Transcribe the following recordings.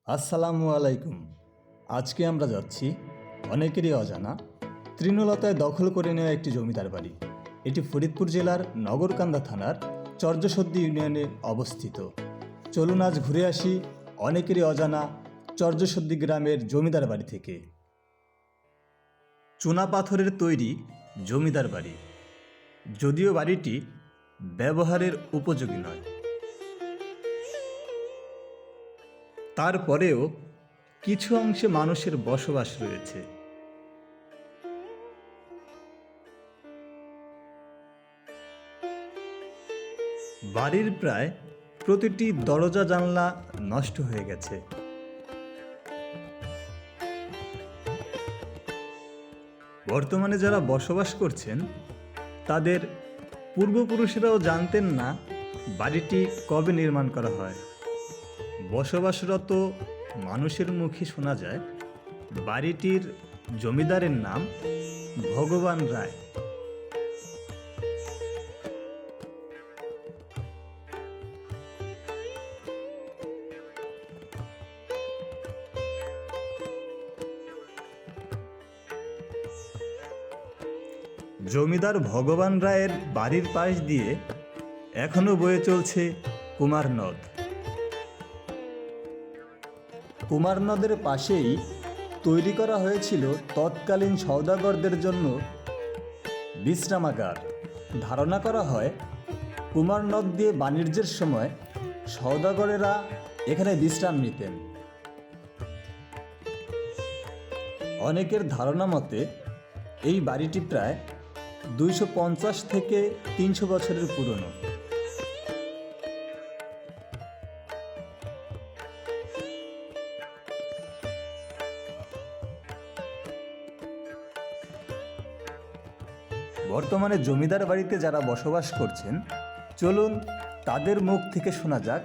আসসালামু আলাইকুম। আজকে আমরা যাচ্ছি অনেকেরই অজানা তৃণলতায় দখল করে নেওয়া একটি জমিদার বাড়ি। এটি ফরিদপুর জেলার নগরকান্দা থানার চর্যসদ্দি ইউনিয়নে অবস্থিত। চলুন আজ ঘুরে আসি অনেকেরই অজানা চর্যসদ্দি গ্রামের জমিদার বাড়ি থেকে। চুনা পাথরের তৈরি জমিদার বাড়ি, যদিও বাড়িটি ব্যবহারের উপযোগী নয়, তারপরেও কিছু অংশে মানুষের বসবাস রয়েছে। বাড়ির প্রায় প্রতিটি দরজা জানলা নষ্ট হয়ে গেছে। বর্তমানে যারা বসবাস করছেন তাদের পূর্বপুরুষেরাও জানতেন না বাড়িটি কবে নির্মাণ করা হয়। বসবাসরত মানুষের মুখে শোনা যায় বাড়িটির জমিদারের নাম ভগবান রায়। জমিদার ভগবান রায়ের বাড়ির পাশ দিয়ে এখনো বয়ে চলছে কুমার নদ। কুমার নদের পাশেই তৈরি করা হয়েছিল তৎকালীন সওদাগরদের জন্য বিশ্রামাগার। ধারণা করা হয় কুমার নদ দিয়ে বাণিজ্যের সময় সওদাগরেরা এখানে বিশ্রাম নিতেন। অনেকের ধারণা মতে এই বাড়িটি প্রায় 250 থেকে 300 বছরের পুরনো। বর্তমানে জমিদার বাড়িতে যারা বসবাস করছেন, চলুন তাদের মুখ থেকে শোনা যাক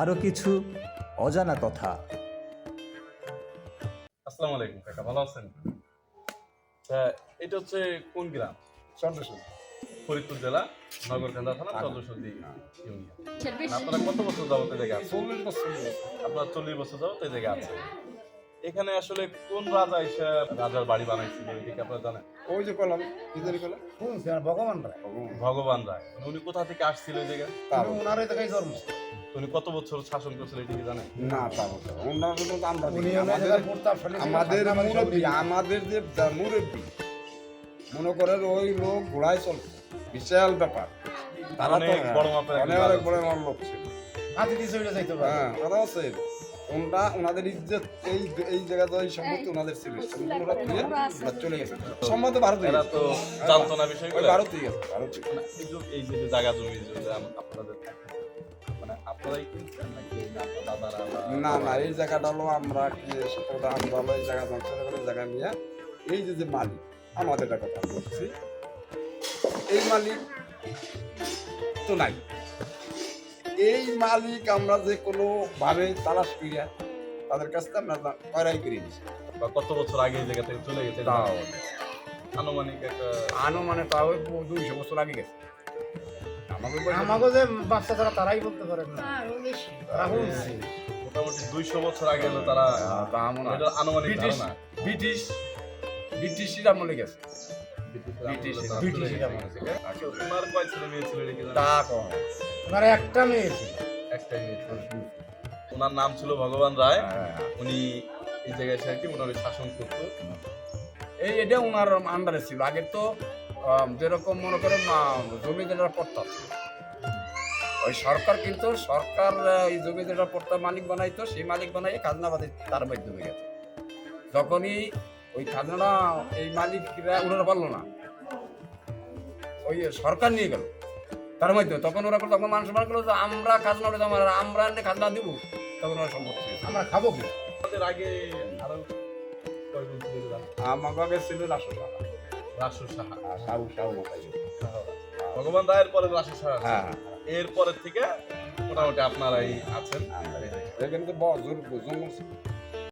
আরও কিছু অজানা কথা। আসসালামু আলাইকুম কাকা, ভালো আছেন? এটা হচ্ছে কোন গ্রাম? চন্দ্রসূর্য, ফরিদপুর জেলা নগরকান্দা থানা চন্দ্রসদ্দি ইউনিয়ন। আপনারা কত বছর যাবত এই জায়গায় আছেন? 40 বছর। আপনারা 40 বছর যাবত এই জায়গায় আছেন। এখানে আসলে কোন রাজা এসে রাজার বাড়ি বানাইছিল এদিকে আপনারা জানেন? ওই যে কলাম, কিদের কলাম? ভগবান রায়। ভগবান রায়। উনি কোথা থেকে আসছিল এই জায়গায়? ওনারই দেখাই জন্ম। উনি কত বছর শাসন করছিল এদিকে জানেন? না, তা বলতে ওনার তো আমরা আমাদের যে মুরব্বী মনে করেন ওই লোক ঘোড়ায় চলছে, বিশাল ব্যাপার। তারা তো বড় মাপের অনেক বড় লোক ছিল। হ্যাঁ, কথা আছে। ওনাদের ইজ্জত এই জায়গাতে ওই সম্পত্তি ওনাদের ছিল। চলে গেছে সম্মত ভারতে। এরা তো জানতো না বিষয়গুলো। ভারতেই গেছে, ভারতে। এই যে জায়গা জমি আপনাদের মানে আপনারাই কিনছেন নাকি আপনার দাদারা? না, এই জায়গাটা হলো আমরা এই জায়গা জায়গা নিয়ে এই যে মালিক, আমাদের কথা বলছি, এই মালিক তো নাই। এই মালিক আমরা যে কোনো ভাবে তালাশ করিয়া তাদের কাছ থেকে আমরা করাই করে নিছি। কত বছর আগে এই জায়গা থেকে চলে গেছে? আনুমানিক একটা তাও 200 বছর আগে গেছে। আমাকে যে বাচ্চা তারা তারাই বলতে পারেন না। মোটামুটি 200 বছর আগে হলো তারা আনুমানিক ধারণা। ব্রিটিশরা আমলে গেছে। তোমার কয় ছেলে মেয়ে ছিল এদিকে জানেন? তা কম। ওনার একটা মেয়ে ছিল। একটাই মেয়ে ছিল। ওনার নাম ছিল ভগবান রায়। উনি এই জায়গায় এসে কি মোটামুটি শাসন করতো। এটা ওনার আন্ডারে ছিল। আগে তো যেরকম মনে করেন জমিদারের পট্টা ছিল, ওই সরকার কিন্তু এই জমিদারের পট্টা মালিক বানাইতো, সেই মালিক বানাই খাজনা বাদে তার মাধ্যমে গেছে। যখনই ওই খাজনাটা এই মালিকরা উঠাতে পারলো না, ওই সরকার নিয়ে গেল তার মাধ্যমে, তখন মানুষ মনে করলো যে আমরা খাজনা উঠে আমরা খাজনা দিব, তখন ওরা সম্পত্তি আমরা খাবো কি? আমাদের আগে আরো কয়জন ছিল জানেন? আমার আগে ছিল রাসু সাহা। সাহা ভগবান রায়ের পরে রাসু সাহা। হ্যাঁ, এরপরের থেকে মোটামুটি আপনারাই আছেন। এখানে তো জঙ্গল ছিল।